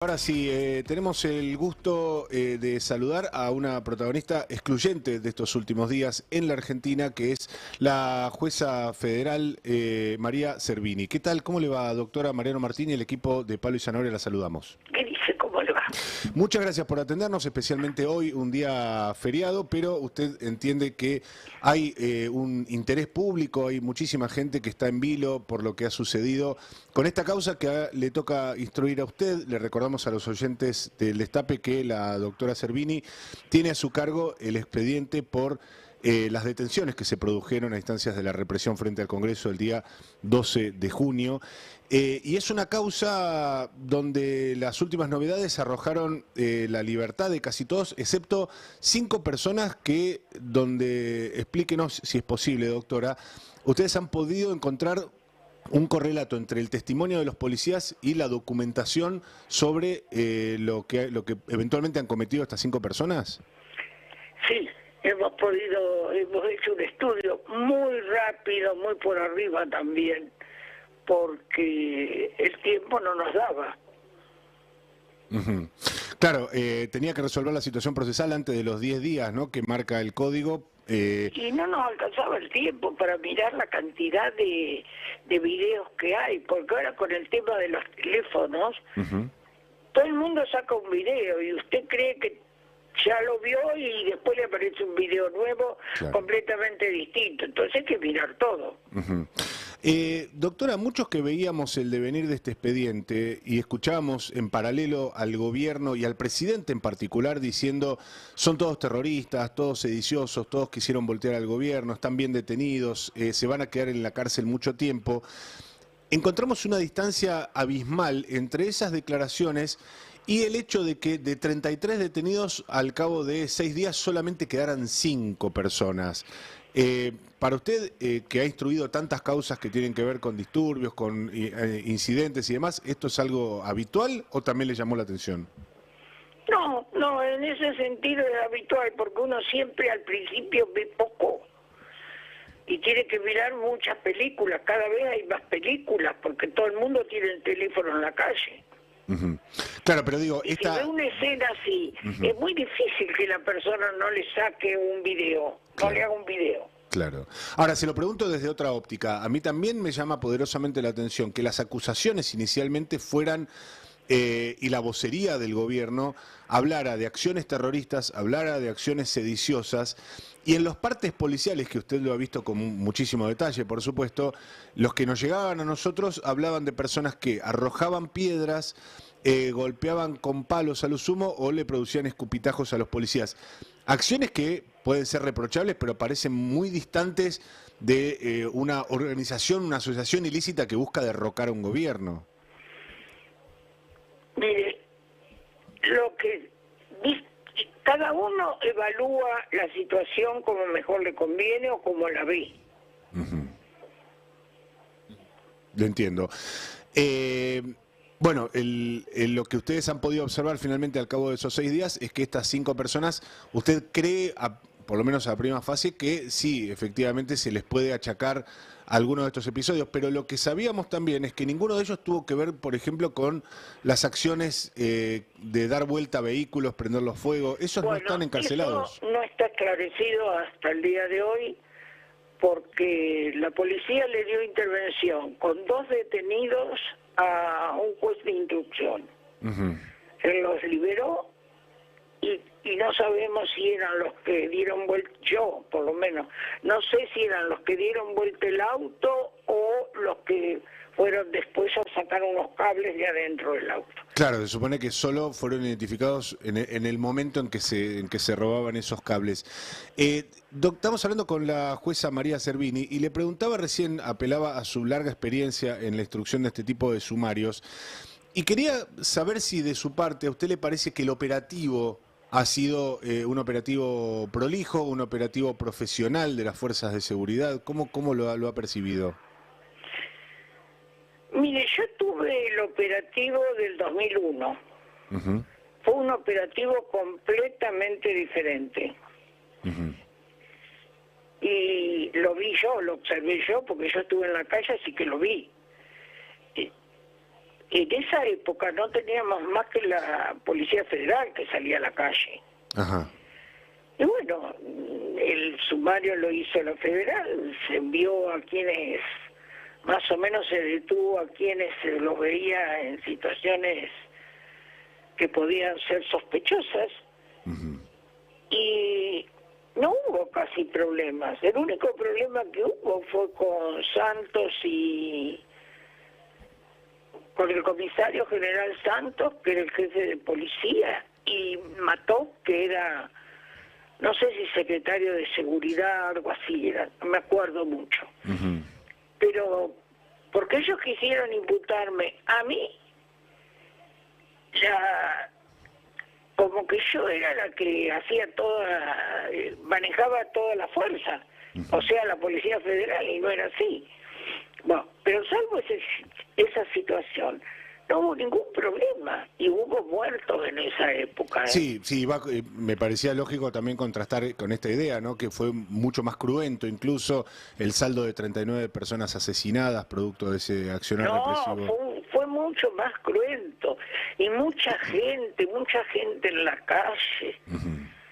Ahora sí, tenemos el gusto de saludar a una protagonista excluyente de estos últimos días en la Argentina, que es la jueza federal María Servini. ¿Qué tal? ¿Cómo le va, doctora Mariano Martín y el equipo de Palo y Zanahoria? La saludamos. ¿Qué dice? ¿Cómo le va? Muchas gracias por atendernos, especialmente hoy, un día feriado, pero usted entiende que hay un interés público, hay muchísima gente que está en vilo por lo que ha sucedido con esta causa que le toca instruir a usted. Le recordamos a los oyentes del Destape que la doctora Servini tiene a su cargo el expediente por las detenciones que se produjeron a instancias de la represión frente al Congreso el día 12 de junio. Y es una causa donde las últimas novedades arrojaron la libertad de casi todos, excepto 5 personas que, donde, explíquenos si es posible, doctora, ustedes han podido encontrar un correlato entre el testimonio de los policías y la documentación sobre lo que eventualmente han cometido estas 5 personas. Sí, hemos hecho un estudio muy rápido, muy por arriba también, porque el tiempo no nos daba. Claro, tenía que resolver la situación procesal antes de los 10 días, ¿no?, que marca el código. Y no nos alcanzaba el tiempo para mirar la cantidad de videos que hay, porque ahora con el tema de los teléfonos, todo el mundo saca un video y usted cree que ya lo vio y después le aparece un video nuevo, claro, completamente distinto. Entonces hay que mirar todo. Doctora, muchos que veíamos el devenir de este expediente y escuchábamos en paralelo al gobierno y al presidente en particular diciendo son todos terroristas, todos sediciosos, todos quisieron voltear al gobierno, están bien detenidos, se van a quedar en la cárcel mucho tiempo. Encontramos una distancia abismal entre esas declaraciones y el hecho de que de 33 detenidos al cabo de 6 días solamente quedaran 5 personas. Para usted, que ha instruido tantas causas que tienen que ver con disturbios, con incidentes y demás, ¿esto es algo habitual o también le llamó la atención? No, en ese sentido es habitual, porque uno siempre al principio ve poco y tiene que mirar muchas películas. Cada vez hay más películas porque todo el mundo tiene el teléfono en la calle. Claro, pero digo, y si ve una escena así, es muy difícil que la persona no le saque un video, no le haga un video. Claro. Ahora, se lo pregunto desde otra óptica. A mí también me llama poderosamente la atención que las acusaciones inicialmente fueran, y la vocería del gobierno hablara de acciones terroristas, hablara de acciones sediciosas, y en los partes policiales, que usted lo ha visto con muchísimo detalle, por supuesto, los que nos llegaban a nosotros hablaban de personas que arrojaban piedras, golpeaban con palos a lo sumo o le producían escupitajos a los policías. Acciones que pueden ser reprochables, pero parecen muy distantes de una organización, una asociación ilícita que busca derrocar a un gobierno. Mire, cada uno evalúa la situación como mejor le conviene o como la ve. Lo entiendo. Bueno, lo que ustedes han podido observar finalmente al cabo de esos 6 días es que estas 5 personas, usted cree, por lo menos a prima fase, que sí, efectivamente se les puede achacar algunos de estos episodios, pero lo que sabíamos también es que ninguno de ellos tuvo que ver, por ejemplo, con las acciones de dar vuelta a vehículos, prenderlos fuego. Esos no están encarcelados. Eso no está esclarecido hasta el día de hoy, porque la policía le dio intervención con 2 detenidos a un juez de instrucción. Él los liberó y no sabemos si eran los que dieron vuelta, yo por lo menos, no sé si eran los que dieron vuelta el auto o los que fueron después a sacar unos cables de adentro del auto. Claro, se supone que solo fueron identificados en el momento en que se robaban esos cables. Estamos hablando con la jueza María Servini y le preguntaba recién, apelaba a su larga experiencia en la instrucción de este tipo de sumarios, y quería saber si de su parte a usted le parece que el operativo ha sido un operativo prolijo, un operativo profesional de las fuerzas de seguridad. ¿Cómo lo ha percibido? Mire, yo tuve el operativo del 2001. Fue un operativo completamente diferente. Y lo vi yo, lo observé yo, porque yo estuve en la calle, así que lo vi. en esa época no teníamos más que la Policía Federal que salía a la calle. Ajá. Y bueno, el sumario lo hizo la Federal, se envió a quienes, más o menos se detuvo a quienes se los veía en situaciones que podían ser sospechosas, y no hubo casi problemas. El único problema que hubo fue con Santos y con el comisario general Santos, que era el jefe de policía, y Mató, que era, no sé si secretario de seguridad, algo así era, no me acuerdo mucho. Pero porque ellos quisieron imputarme a mí, como que yo era la que hacía manejaba toda la fuerza, o sea, la Policía Federal, y no era así. Bueno, pero salvo esa situación, no hubo ningún problema, y hubo muertos en esa época. Sí, sí, me parecía lógico también contrastar con esta idea, ¿no? Que fue mucho más cruento, incluso el saldo de 39 personas asesinadas producto de ese accionar represivo. Fue mucho más cruento, y mucha gente en la calle.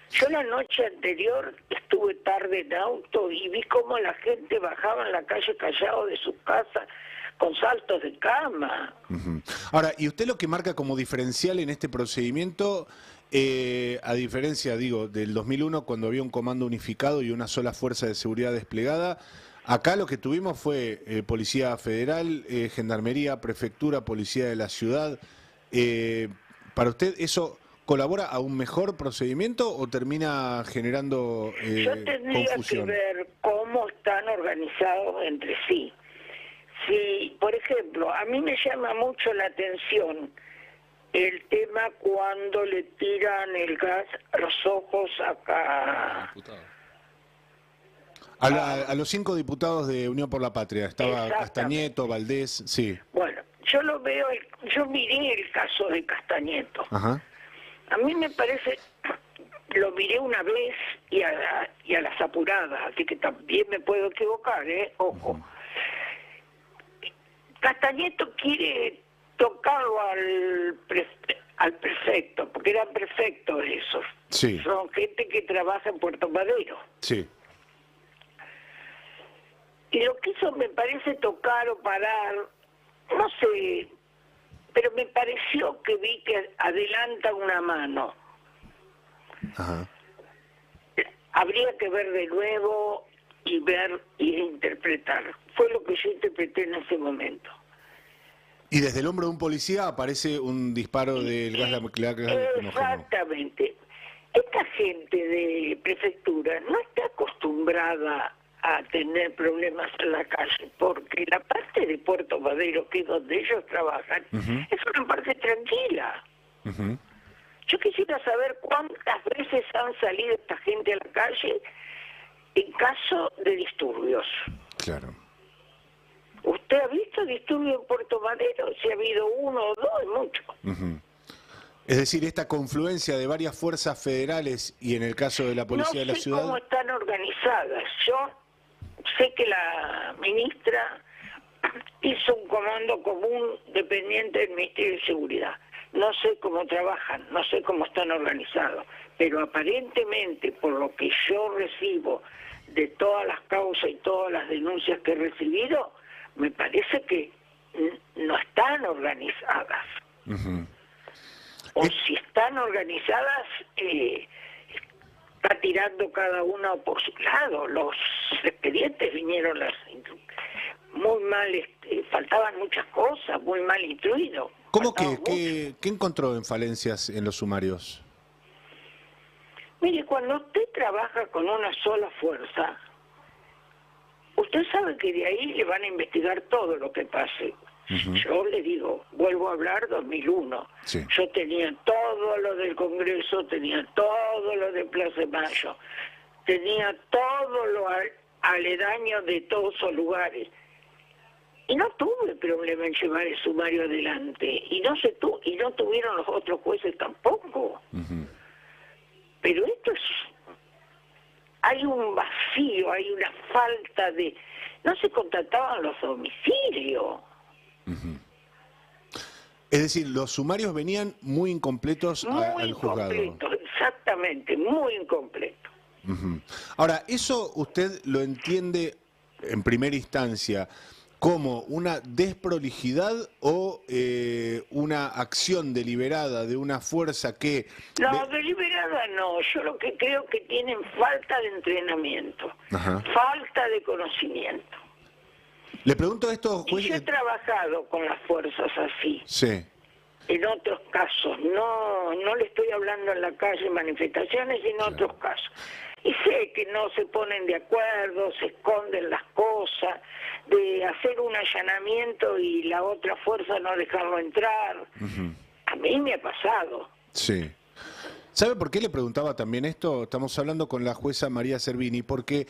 Yo la noche anterior estuve tarde en auto y vi cómo la gente bajaba en la calle Callao de su casa con saltos de cama. Ahora, ¿y usted lo que marca como diferencial en este procedimiento, a diferencia, digo, del 2001, cuando había un comando unificado y una sola fuerza de seguridad desplegada, acá lo que tuvimos fue Policía Federal, Gendarmería, Prefectura, Policía de la Ciudad? ¿Para usted eso colabora a un mejor procedimiento o termina generando Yo tendría confusión? que ver cómo están organizados entre sí. Si, por ejemplo, a mí me llama mucho la atención el tema cuando le tiran el gas a los ojos acá. A los 5 diputados de Unión por la Patria, estaba Castañeto, Valdés, sí. Bueno, yo lo veo, yo miré el caso de Castañeto. Ajá. A mí me parece, lo miré una vez y a las apuradas, así que también me puedo equivocar, ojo. Castañeto quiere tocarlo al prefecto, porque eran prefectos esos. Sí. Son gente que trabaja en Puerto Madero. Sí. Y lo que hizo me parece tocar o parar, no sé, pero me pareció que vi que adelanta una mano. Ajá. Habría que ver de nuevo y ver y interpretar. Fue lo que yo interpreté en ese momento. Y desde el hombro de un policía aparece un disparo del gas lacrimógeno. Exactamente. Esta gente de prefectura no está acostumbrada a tener problemas en la calle, porque la parte de Puerto Madero, que es donde ellos trabajan, es una parte tranquila. Yo quisiera saber cuántas veces han salido esta gente a la calle en caso de disturbios. Claro. ¿Usted ha visto disturbios en Puerto Madero? Si ha habido uno o dos, es mucho. Es decir, esta confluencia de varias fuerzas federales y en el caso de la Policía de la Ciudad... No sé cómo están organizadas. Yo sé que la ministra hizo un comando común dependiente del Ministerio de Seguridad. No sé cómo trabajan, no sé cómo están organizados, pero aparentemente, por lo que yo recibo de todas las causas y todas las denuncias que he recibido, me parece que no están organizadas. O si están organizadas, está tirando cada una por su lado. Los expedientes vinieron muy mal, faltaban muchas cosas, muy mal instruidos. ¿Cómo qué encontró en falencias en los sumarios? Mire, cuando usted trabaja con una sola fuerza, usted sabe que de ahí le van a investigar todo lo que pase. Yo le digo, vuelvo a hablar 2001. Sí. Yo tenía todo lo del Congreso, tenía todo lo de Plaza de Mayo, tenía todo lo aledaño de todos esos lugares. Y no tuve problema en llevar el sumario adelante. Y no tuvieron los otros jueces tampoco. Pero esto es... Hay un vacío, hay una falta de... No se contrataban los domicilios. Es decir, los sumarios venían muy incompletos al juzgado. Muy incompletos, exactamente, muy incompletos. Ahora, ¿eso usted lo entiende en primera instancia como una desprolijidad o una acción deliberada de una fuerza que... No, deliberada no. Yo lo que creo que tienen falta de entrenamiento, falta de conocimiento. Le pregunto esto, juez... Y yo he trabajado con las fuerzas así. Sí. En otros casos, no le estoy hablando en la calle manifestaciones, sino en otros casos. Y sé que no se ponen de acuerdo, se esconden las cosas, de hacer un allanamiento y la otra fuerza no dejarlo entrar. A mí me ha pasado. Sí. ¿Sabe por qué le preguntaba también esto? Estamos hablando con la jueza María Servini, porque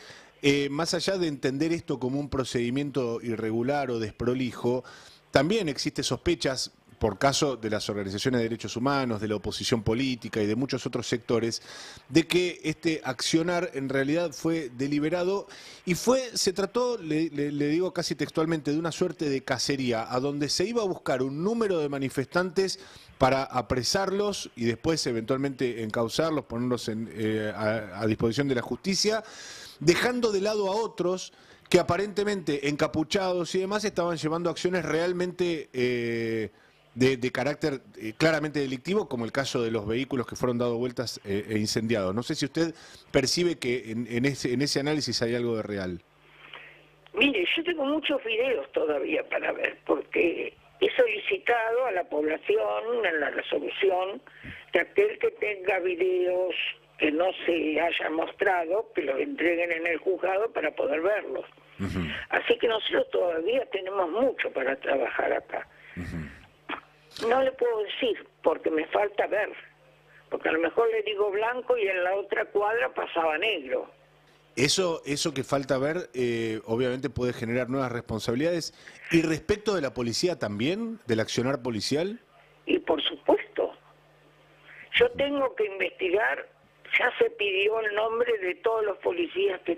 más allá de entender esto como un procedimiento irregular o desprolijo, también existe sospechas, por caso de las organizaciones de derechos humanos, de la oposición política y de muchos otros sectores, de que este accionar en realidad fue deliberado y se trató, le digo casi textualmente, de una suerte de cacería, a donde se iba a buscar un número de manifestantes para apresarlos y después eventualmente encauzarlos, ponerlos a disposición de la justicia, dejando de lado a otros que aparentemente encapuchados y demás estaban llevando acciones realmente... de carácter claramente delictivo, como el caso de los vehículos que fueron dados vueltas e incendiados. No sé si usted percibe que en ese análisis hay algo de real. Mire, yo tengo muchos videos todavía para ver, porque he solicitado a la población en la resolución que aquel que tenga videos que no se hayan mostrado, que los entreguen en el juzgado para poder verlos. Así que nosotros todavía tenemos mucho para trabajar acá. No le puedo decir, porque me falta ver, porque a lo mejor le digo blanco y en la otra cuadra pasaba negro. Eso que falta ver, obviamente puede generar nuevas responsabilidades. ¿Y respecto de la policía también, del accionar policial? Y por supuesto, yo tengo que investigar, ya se pidió el nombre de todos los policías que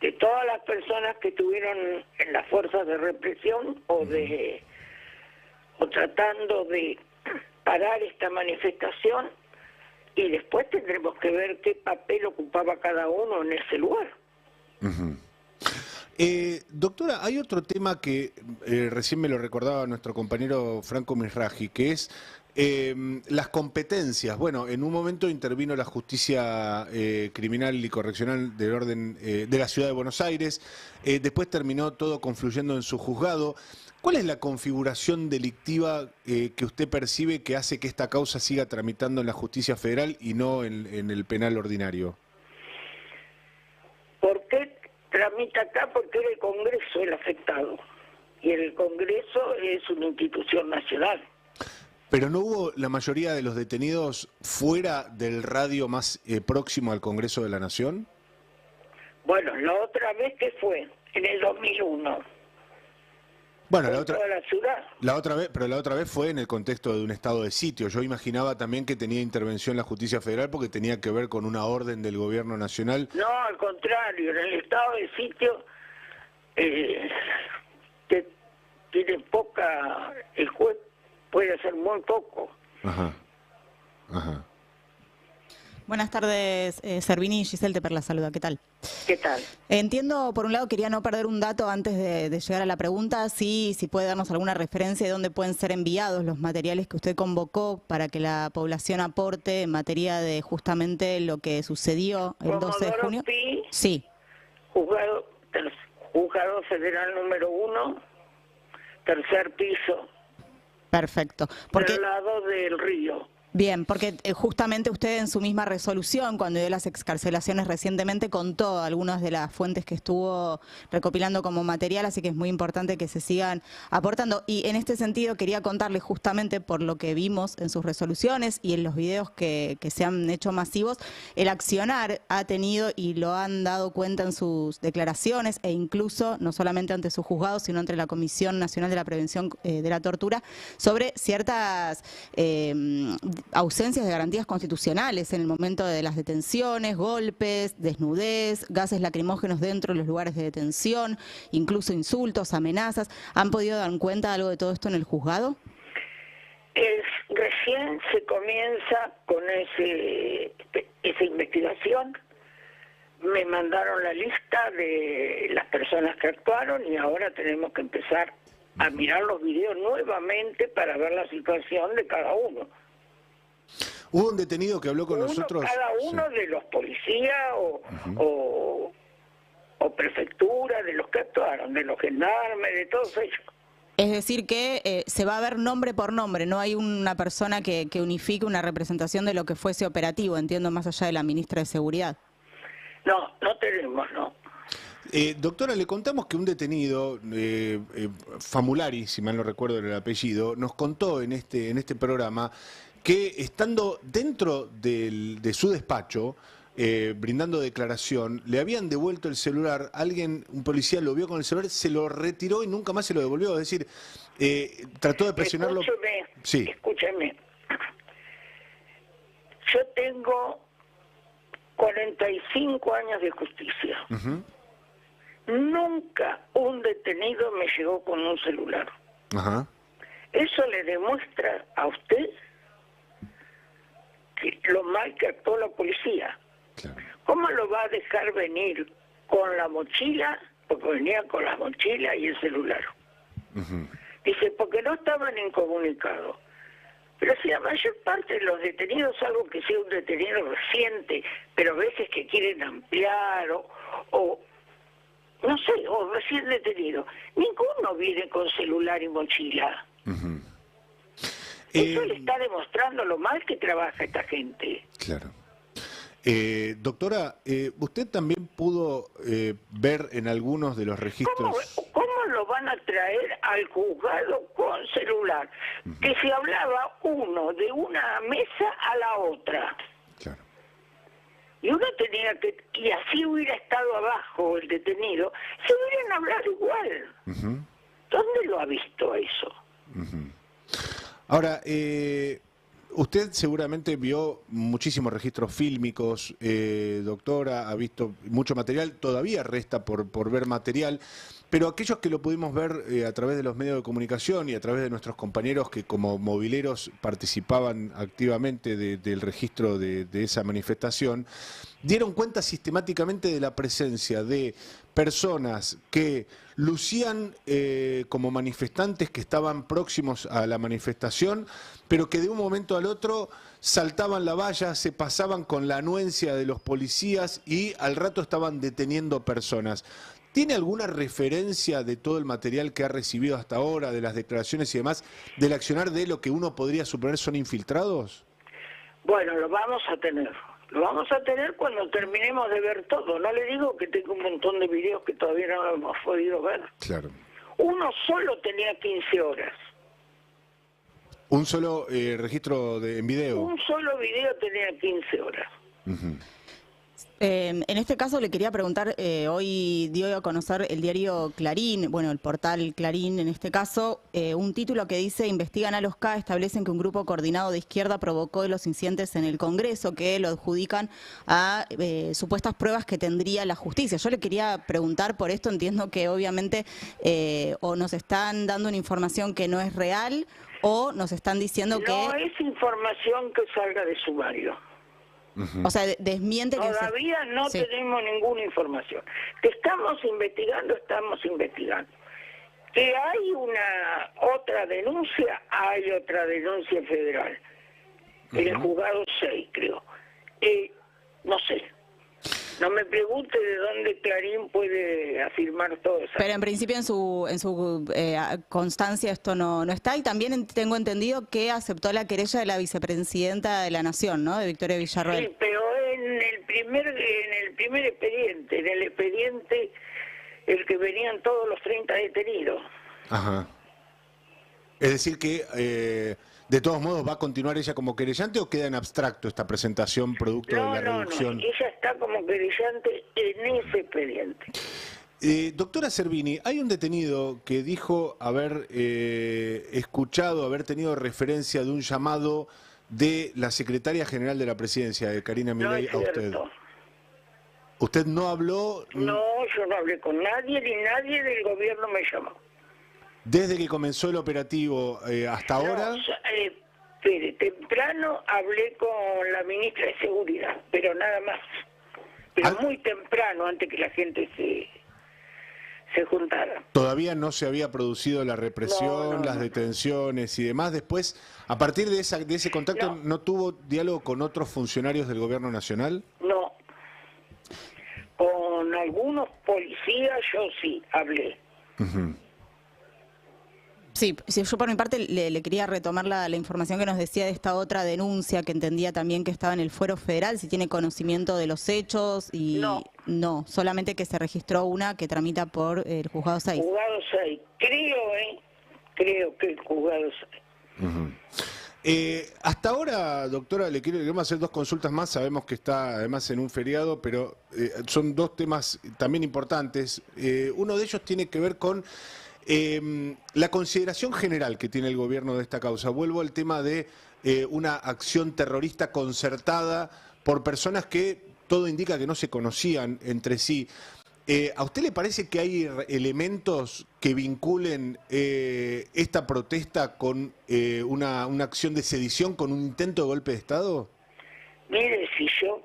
de todas las personas que estuvieron en las fuerzas de represión o tratando de parar esta manifestación, y después tendremos que ver qué papel ocupaba cada uno en ese lugar. Doctora, hay otro tema que recién me lo recordaba nuestro compañero Franco Misraji, que es las competencias. Bueno, en un momento intervino la justicia criminal y correccional del orden de la ciudad de Buenos Aires, después terminó todo confluyendo en su juzgado. ¿Cuál es la configuración delictiva que usted percibe que hace que esta causa siga tramitando en la justicia federal y no en el penal ordinario? ¿Por qué tramita acá? Porque el Congreso es el afectado. Y el Congreso es una institución nacional. ¿Pero no hubo la mayoría de los detenidos fuera del radio más próximo al Congreso de la Nación? Bueno, la otra vez que fue, en el 2001. Bueno, la otra vez fue en el contexto de un estado de sitio. Yo imaginaba también que tenía intervención la justicia federal porque tenía que ver con una orden del gobierno nacional. No, al contrario, en el estado de sitio tiene poca, el juez puede hacer muy poco. Buenas tardes, Servini. Giselle Teper la saluda. ¿Qué tal? ¿Qué tal? Entiendo, por un lado, quería no perder un dato antes de llegar a la pregunta, si puede darnos alguna referencia de dónde pueden ser enviados los materiales que usted convocó para que la población aporte en materia de justamente lo que sucedió el 12 de junio. Pi, sí. Juzgado Federal número 1, tercer piso. Perfecto. Del lado del río. Bien, porque justamente usted en su misma resolución, cuando dio las excarcelaciones recientemente, contó algunas de las fuentes que estuvo recopilando como material, así que es muy importante que se sigan aportando. Y en este sentido quería contarle justamente por lo que vimos en sus resoluciones y en los videos que se han hecho masivos, el accionar ha tenido y lo han dado cuenta en sus declaraciones e incluso no solamente ante su juzgado, sino ante la Comisión Nacional de la Prevención de la Tortura, sobre ciertas ausencias de garantías constitucionales en el momento de las detenciones, golpes, desnudez, gases lacrimógenos dentro de los lugares de detención, incluso insultos, amenazas. ¿Han podido dar cuenta de algo de todo esto en el juzgado? Recién se comienza con esa investigación. Me mandaron la lista de las personas que actuaron y ahora tenemos que empezar a mirar los videos nuevamente para ver la situación de cada uno. Hubo un detenido que habló con nosotros. Cada uno de los policías o prefectura, de los que actuaron, de los gendarmes, de todos ellos. Es decir que se va a ver nombre por nombre, no hay una persona que unifique una representación de lo que fue ese operativo, entiendo, más allá de la ministra de Seguridad. No, no tenemos, no. Doctora, le contamos que un detenido, Famulari, si mal no recuerdo el apellido, nos contó en este programa que estando dentro de su despacho, brindando declaración, le habían devuelto el celular, un policía lo vio con el celular, se lo retiró y nunca más se lo devolvió, es decir, trató de presionarlo. Escúcheme. Yo tengo 45 años de justicia. Nunca un detenido me llegó con un celular. Eso le demuestra a usted que lo mal que actuó la policía. Claro. ¿Cómo lo va a dejar venir con la mochila? Porque venía con la mochila y el celular. Dice, porque no estaban incomunicados. Pero si la mayor parte de los detenidos, salvo que sea un detenido reciente, pero a veces que quieren ampliar o no sé, o recién detenido, ninguno viene con celular y mochila. Eso le está demostrando lo mal que trabaja esta gente. Claro. Doctora, usted también pudo ver en algunos de los registros... ¿Cómo lo van a traer al juzgado con celular? Que se hablaba uno de una mesa a la otra. Claro. Y uno tenía que... Y así hubiera estado abajo el detenido, se hubieran hablado igual. ¿Dónde lo ha visto eso? Ahora, usted seguramente vio muchísimos registros fílmicos, doctora, ha visto mucho material, todavía resta por ver material, pero aquellos que lo pudimos ver a través de los medios de comunicación y a través de nuestros compañeros que como mobileros participaban activamente del registro de esa manifestación, dieron cuenta sistemáticamente de la presencia de personas que lucían como manifestantes que estaban próximos a la manifestación, pero que de un momento al otro saltaban la valla, se pasaban con la anuencia de los policías y al rato estaban deteniendo personas. ¿Tiene alguna referencia de todo el material que ha recibido hasta ahora, de las declaraciones y demás, del accionar de lo que uno podría suponer son infiltrados? Bueno, lo vamos a tener. Lo vamos a tener cuando terminemos de ver todo. No le digo que tengo un montón de videos que todavía no hemos podido ver. Claro. Uno solo tenía 15 horas. ¿Un solo registro en video? Un solo video tenía 15 horas. En este caso le quería preguntar, hoy dio a conocer el diario Clarín, bueno, el portal Clarín en este caso, un título que dice: investigan a los K, establecen que un grupo coordinado de izquierda provocó los incidentes en el Congreso, que lo adjudican a supuestas pruebas que tendría la justicia. Yo le quería preguntar por esto, entiendo que obviamente o nos están dando una información que no es real o nos están diciendo que... No es información que salga de sumario. O sea, desmiente que... Todavía no tenemos ninguna información. Que estamos investigando. Que hay otra denuncia federal. En el juzgado 6, creo. No sé. No me pregunte de dónde Clarín puede afirmar todo eso. Pero en principio en su constancia esto no está, y también tengo entendido que aceptó la querella de la vicepresidenta de la Nación, ¿no?, de Victoria Villarroel. Sí, pero en el primer expediente, el que venían todos los 30 detenidos. Ajá. Es decir que... ¿de todos modos va a continuar ella como querellante o queda en abstracto esta presentación producto de la reducción? No, ella está como querellante en ese expediente. Doctora Servini, hay un detenido que dijo haber escuchado, haber tenido referencia de un llamado de la secretaria general de la presidencia, de Karina Milei, a usted. ¿Usted no habló? No, yo no hablé con nadie, ni nadie del gobierno me llamó. ¿Desde que comenzó el operativo hasta ahora? que de temprano hablé con la ministra de Seguridad, pero nada más. Pero muy temprano, antes que la gente se juntara. Todavía no se había producido la represión, las detenciones y demás. Después, a partir de ese contacto, ¿no tuvo diálogo con otros funcionarios del gobierno nacional? No. Con algunos policías yo sí hablé. Sí, yo por mi parte le quería retomar la información que nos decía de esta otra denuncia, que entendía también que estaba en el fuero federal, si tiene conocimiento de los hechos y no, solamente que se registró una que tramita por el juzgado 6. Juzgado 6, creo que el juzgado 6. Hasta ahora, doctora, queremos hacer 2 consultas más. Sabemos que está además en un feriado, pero son 2 temas también importantes. Uno de ellos tiene que ver con la consideración general que tiene el gobierno de esta causa. Vuelvo al tema de una acción terrorista concertada por personas que todo indica que no se conocían entre sí. ¿A usted le parece que hay elementos que vinculen esta protesta con una acción de sedición, con un intento de golpe de Estado? Mire, si yo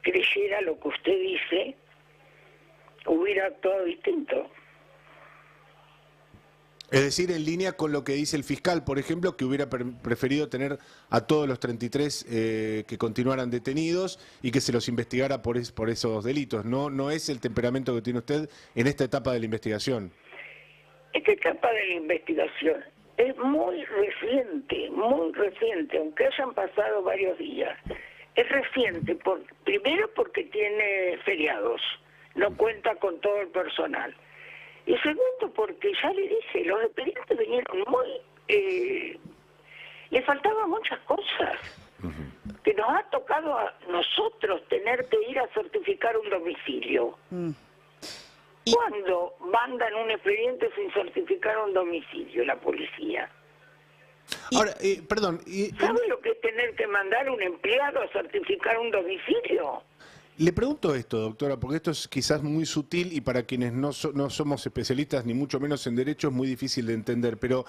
creyera lo que usted dice, hubiera actuado distinto. Es decir, en línea con lo que dice el fiscal, por ejemplo, que hubiera preferido tener a todos los 33 que continuaran detenidos y que se los investigara por esos delitos. No es el temperamento que tiene usted en esta etapa de la investigación. Esta etapa de la investigación es muy reciente, aunque hayan pasado varios días. Es reciente, primero porque tiene feriados, no cuenta con todo el personal. Y segundo, porque ya le dije, los expedientes vinieron le faltaban muchas cosas. Que nos ha tocado a nosotros tener que ir a certificar un domicilio. ¿Cuándo mandan un expediente sin certificar un domicilio la policía? Ahora, perdón. ¿Sabe lo que es tener que mandar un empleado a certificar un domicilio? Le pregunto esto, doctora, porque esto es quizás muy sutil y para quienes no somos especialistas, ni mucho menos en derecho, es muy difícil de entender, pero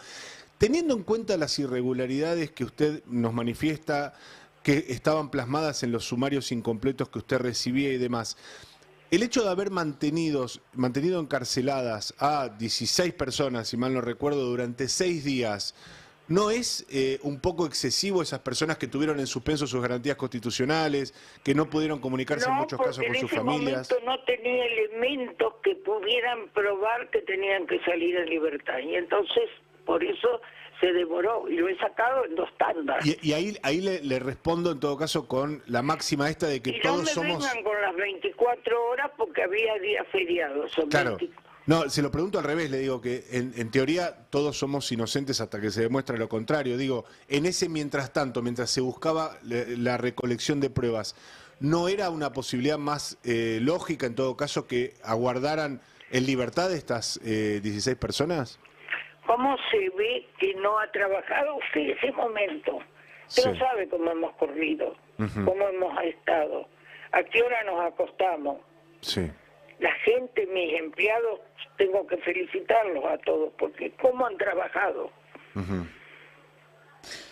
teniendo en cuenta las irregularidades que usted nos manifiesta, que estaban plasmadas en los sumarios incompletos que usted recibía y demás, el hecho de haber mantenido encarceladas a 16 personas, si mal no recuerdo, durante 6 días, ¿no es un poco excesivo esas personas que tuvieron en suspenso sus garantías constitucionales, que no pudieron comunicarse en muchos casos con sus familias? No, no tenía elementos que pudieran probar que tenían que salir en libertad. Y entonces, por eso se demoró y lo he sacado en 2 tandas. Y ahí le respondo en todo caso con la máxima esta de que todos somos... Y no me vengan con las 24 horas porque había días feriados. Claro. No, se lo pregunto al revés, le digo que en teoría todos somos inocentes hasta que se demuestre lo contrario. Digo, en ese mientras tanto, mientras se buscaba la recolección de pruebas, ¿no era una posibilidad más lógica en todo caso que aguardaran en libertad estas 16 personas? ¿Cómo se ve que no ha trabajado usted en ese momento? Usted no sabe cómo hemos corrido, cómo hemos estado, a qué hora nos acostamos. Sí. La gente, mis empleados, tengo que felicitarlos a todos, porque cómo han trabajado.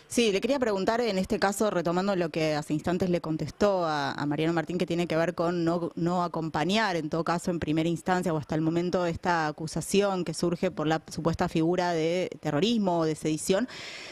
Sí, le quería preguntar en este caso, retomando lo que hace instantes le contestó a Mariano Martín, que tiene que ver con no acompañar, en todo caso, en primera instancia o hasta el momento, esta acusación que surge por la supuesta figura de terrorismo o de sedición.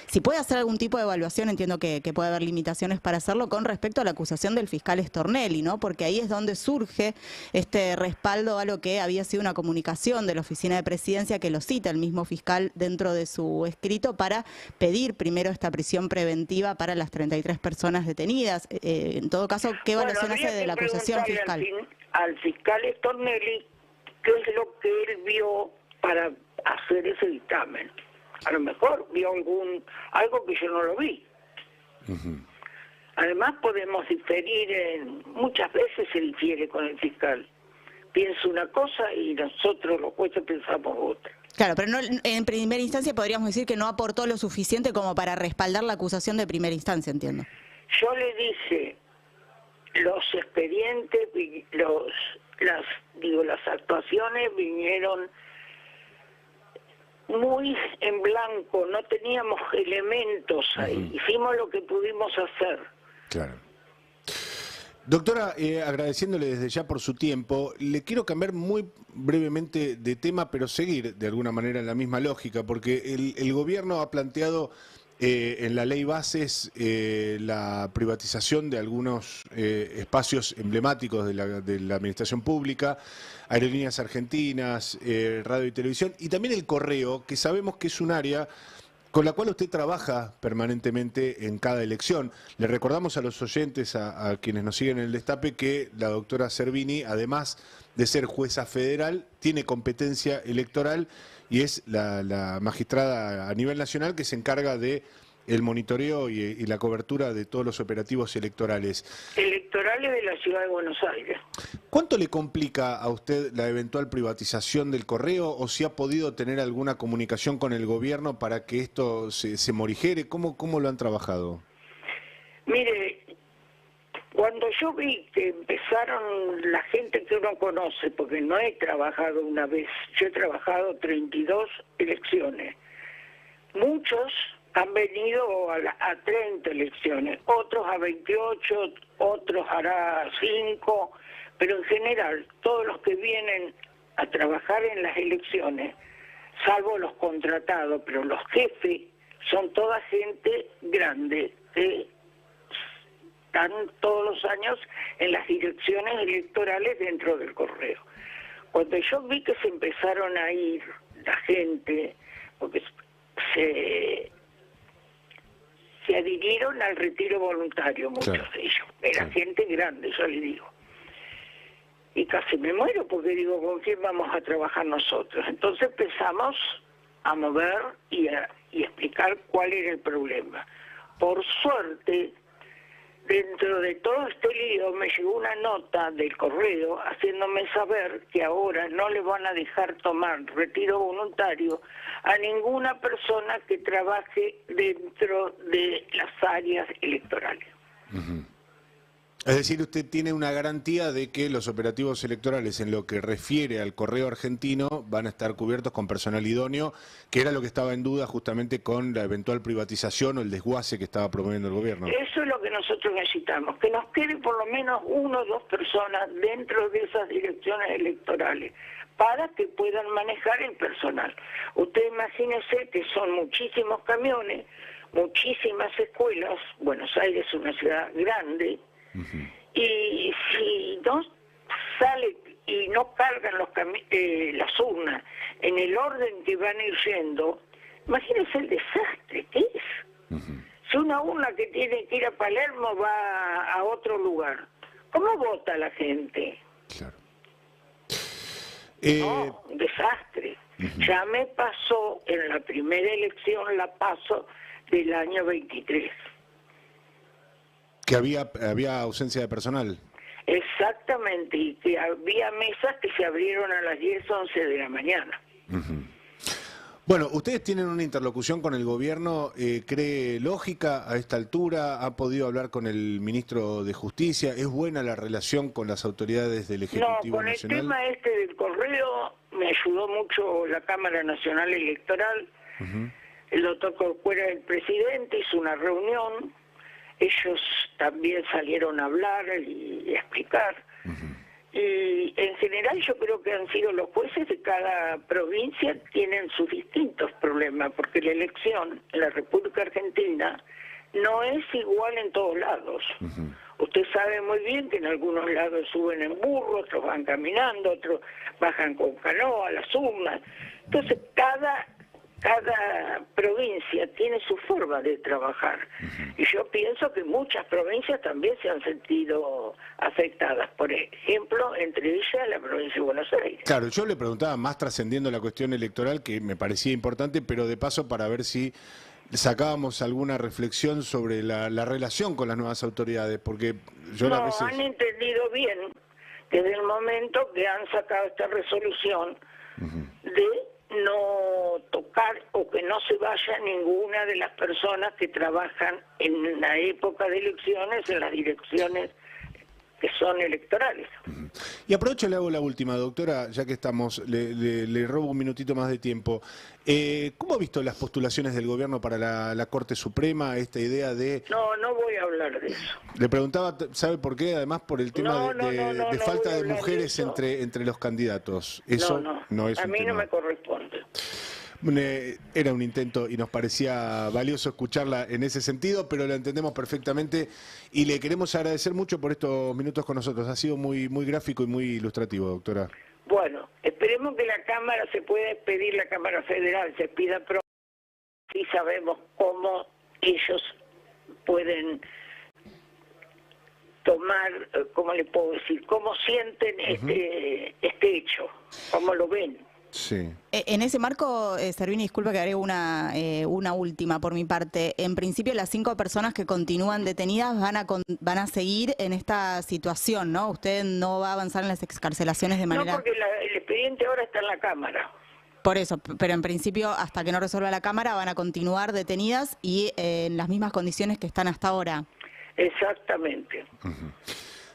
Si puede hacer algún tipo de evaluación, entiendo que puede haber limitaciones para hacerlo con respecto a la acusación del fiscal Stornelli, ¿no? Porque ahí es donde surge este respaldo a lo que había sido una comunicación de la Oficina de Presidencia, que lo cita el mismo fiscal dentro de su escrito, para pedir primero esta prisión preventiva para las 33 personas detenidas. En todo caso, ¿qué evaluación hace de la acusación fiscal? Al fiscal Stornelli, ¿qué es lo que él vio para hacer ese dictamen? A lo mejor vio algo que yo no lo vi. Además podemos diferir, muchas veces se difiere con el fiscal. Piensa una cosa y nosotros los jueces pensamos otra. Claro, pero no, en primera instancia podríamos decir que no aportó lo suficiente como para respaldar la acusación de primera instancia, entiendo. Yo le dije, los expedientes, las actuaciones vinieron muy en blanco, no teníamos elementos ahí. Hicimos lo que pudimos hacer. Claro. Doctora, agradeciéndole desde ya por su tiempo, le quiero cambiar muy brevemente de tema, pero seguir de alguna manera en la misma lógica, porque el gobierno ha planteado en la ley bases la privatización de algunos espacios emblemáticos de la administración pública, Aerolíneas Argentinas, radio y televisión, y también el correo, que sabemos que es un área con la cual usted trabaja permanentemente en cada elección. Le recordamos a los oyentes, a quienes nos siguen en el Destape, que la doctora Servini, además de ser jueza federal, tiene competencia electoral y es la magistrada a nivel nacional que se encarga de el monitoreo y la cobertura de todos los operativos electorales. Electorales de la Ciudad de Buenos Aires. ¿Cuánto le complica a usted la eventual privatización del correo o si ha podido tener alguna comunicación con el gobierno para que esto se morigere? ¿Cómo lo han trabajado? Mire, cuando yo vi que empezaron la gente que uno conoce, porque no he trabajado una vez, yo he trabajado 32 elecciones, muchos han venido a 30 elecciones, otros a 28, otros hará 5, pero en general todos los que vienen a trabajar en las elecciones, salvo los contratados, pero los jefes son toda gente grande, que están todos los años en las direcciones electorales dentro del correo. Cuando yo vi que se empezaron a ir la gente, porque se adhirieron al retiro voluntario, muchos de ellos. Era gente grande, yo le digo. Y casi me muero porque digo, ¿con quién vamos a trabajar nosotros? Entonces empezamos a mover y explicar cuál era el problema. Por suerte, dentro de todo este lío me llegó una nota del correo haciéndome saber que ahora no le van a dejar tomar retiro voluntario a ninguna persona que trabaje dentro de las áreas electorales. Es decir, usted tiene una garantía de que los operativos electorales en lo que refiere al correo argentino van a estar cubiertos con personal idóneo, que era lo que estaba en duda justamente con la eventual privatización o el desguace que estaba promoviendo el gobierno. Eso es lo que nosotros necesitamos, que nos quede por lo menos 1 o 2 personas dentro de esas direcciones electorales para que puedan manejar el personal. Usted imagínese que son muchísimos camiones, muchísimas escuelas. Buenos Aires es una ciudad grande. Y si no sale y no cargan las urnas en el orden que van a ir yendo, imagínense el desastre que es. Si una urna que tiene que ir a Palermo va a otro lugar, ¿cómo vota la gente? Claro. No, un desastre. Ya me pasó en la primera elección, la PASO del año 23. Que había ausencia de personal. Exactamente, y que había mesas que se abrieron a las 10, 11 de la mañana. Bueno, ustedes tienen una interlocución con el gobierno, ¿cree lógica a esta altura? ¿Ha podido hablar con el ministro de Justicia? ¿Es buena la relación con las autoridades del Ejecutivo Nacional? No, con el tema del correo me ayudó mucho la Cámara Nacional Electoral. El doctor Corcuera, el presidente, hizo una reunión. Ellos también salieron a hablar y a explicar. Y en general yo creo que han sido los jueces de cada provincia, tienen sus distintos problemas, porque la elección en la República Argentina no es igual en todos lados. Usted sabe muy bien que en algunos lados suben en burro, otros van caminando, otros bajan con canoa, las urnas. Entonces cada provincia tiene su forma de trabajar. Y yo pienso que muchas provincias también se han sentido afectadas. Por ejemplo, entre ellas la provincia de Buenos Aires. Claro, yo le preguntaba más trascendiendo la cuestión electoral, que me parecía importante, pero de paso para ver si sacábamos alguna reflexión sobre la relación con las nuevas autoridades, porque yo a veces... han entendido bien desde el momento que han sacado esta resolución de no tocar o que no se vaya ninguna de las personas que trabajan en la época de elecciones en las direcciones que son electorales. Y aprovecho y le hago la última, doctora, ya que estamos, le robo un minutito más de tiempo. ¿Cómo ha visto las postulaciones del gobierno para la Corte Suprema, esta idea de... No voy a hablar de eso. Le preguntaba, ¿sabe por qué? Además por el tema de falta de mujeres entre los candidatos. Eso no es a un mí tema. no me corresponde. Era un intento y nos parecía valioso escucharla en ese sentido, pero la entendemos perfectamente y le queremos agradecer mucho por estos minutos con nosotros. Ha sido muy gráfico y muy ilustrativo, doctora. Bueno, esperemos que la Cámara se pueda expedir, la Cámara Federal se pida pronto, y sabemos cómo ellos pueden tomar, ¿cómo le puedo decir? ¿Cómo sienten este hecho? ¿Cómo lo ven? Sí. En ese marco, Servini, disculpa que agrego una última por mi parte. En principio, las 5 personas que continúan detenidas van a seguir en esta situación, ¿no? Usted no va a avanzar en las excarcelaciones de manera... No, porque el expediente ahora está en la Cámara. Por eso, pero en principio, hasta que no resuelva la Cámara, van a continuar detenidas y en las mismas condiciones que están hasta ahora. Exactamente.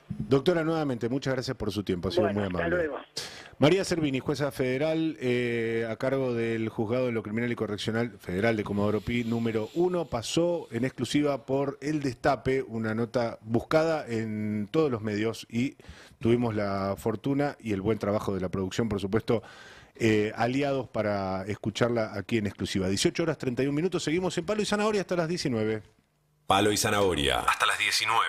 Doctora, nuevamente, muchas gracias por su tiempo, ha sido muy amable. Hasta luego. María Servini, jueza federal, a cargo del Juzgado de lo Criminal y Correccional Federal de Comodoro Pi número 1, pasó en exclusiva por El Destape, una nota buscada en todos los medios y tuvimos la fortuna y el buen trabajo de la producción, por supuesto, aliados para escucharla aquí en exclusiva. 18 horas 31 minutos, seguimos en Palo y Zanahoria hasta las 19. Palo y Zanahoria, hasta las 19.